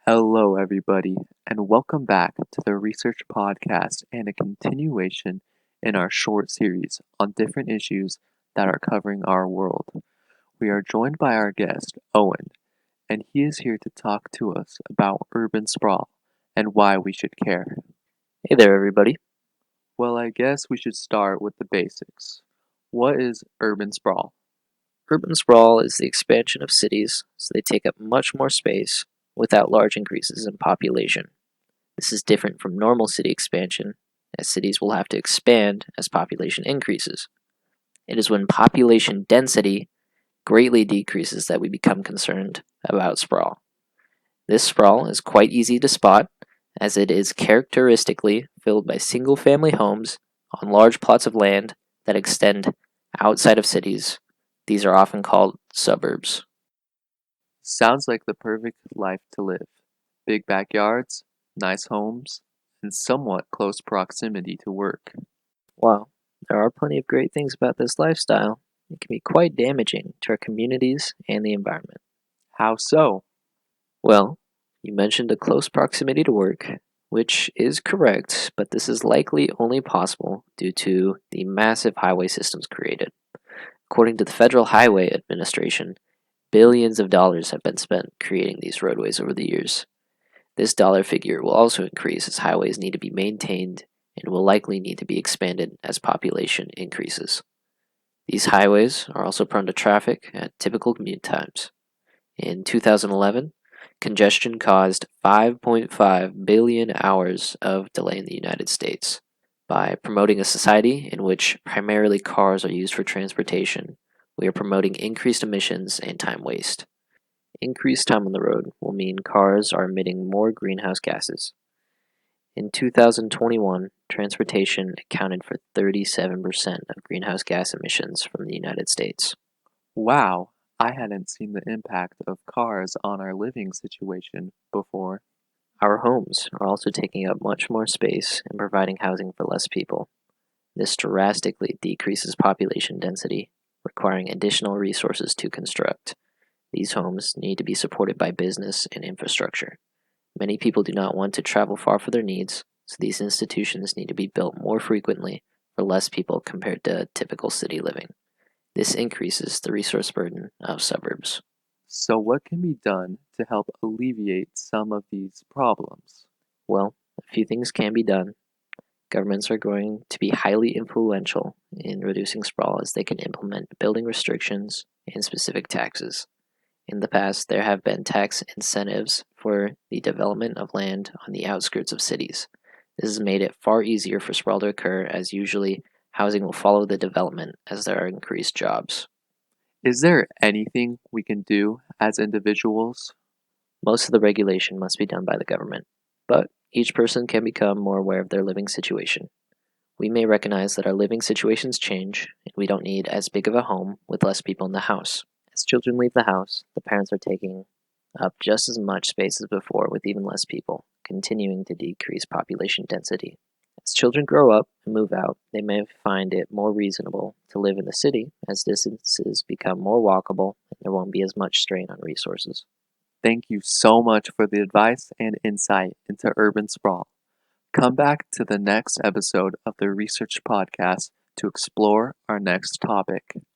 Hello, everybody, and welcome back to the Research Podcast and a continuation in our short series on different issues that are covering our world. We are joined by our guest, Owen, and he is here to talk to us about urban sprawl and why we should care. Hey there, everybody. Well, I guess we should start with the basics. What is urban sprawl? Urban sprawl is the expansion of cities so they take up much more space without large increases in population. This is different from normal city expansion, as cities will have to expand as population increases. It is when population density greatly decreases that we become concerned about sprawl. This sprawl is quite easy to spot, as it is characteristically filled by single family homes on large plots of land that extend outside of cities. These are often called suburbs. Sounds like the perfect life to live. Big backyards, nice homes, and somewhat close proximity to work. While there are plenty of great things about this lifestyle, it can be quite damaging to our communities and the environment. How so? Well, you mentioned a close proximity to work, which is correct, but this is likely only possible due to the massive highway systems created. According to the Federal Highway Administration, billions of dollars have been spent creating these roadways over the years. This dollar figure will also increase as highways need to be maintained and will likely need to be expanded as population increases. These highways are also prone to traffic at typical commute times. In 2011, congestion caused 5.5 billion hours of delay in the United States. By promoting a society in which primarily cars are used for transportation, we are promoting increased emissions and time waste. Increased time on the road will mean cars are emitting more greenhouse gases. In 2021, transportation accounted for 37% of greenhouse gas emissions from the United States. Wow, I hadn't seen the impact of cars on our living situation before. Our homes are also taking up much more space and providing housing for less people. This drastically decreases population density, requiring additional resources to construct. These homes need to be supported by business and infrastructure. Many people do not want to travel far for their needs, so these institutions need to be built more frequently for less people compared to typical city living. This increases the resource burden of suburbs. So, what can be done to help alleviate some of these problems? Well, a few things can be done. Governments are going to be highly influential in reducing sprawl as they can implement building restrictions and specific taxes. In the past, there have been tax incentives for the development of land on the outskirts of cities. This has made it far easier for sprawl to occur, as usually housing will follow the development as there are increased jobs. Is there anything we can do as individuals? Most of the regulation must be done by the government, but each person can become more aware of their living situation. We may recognize that our living situations change, and we don't need as big of a home with less people in the house. As children leave the house, the parents are taking up just as much space as before with even less people, continuing to decrease population density. As children grow up and move out, they may find it more reasonable to live in the city as distances become more walkable and there won't be as much strain on resources. Thank you so much for the advice and insight into urban sprawl. Come back to the next episode of the Research Podcast to explore our next topic.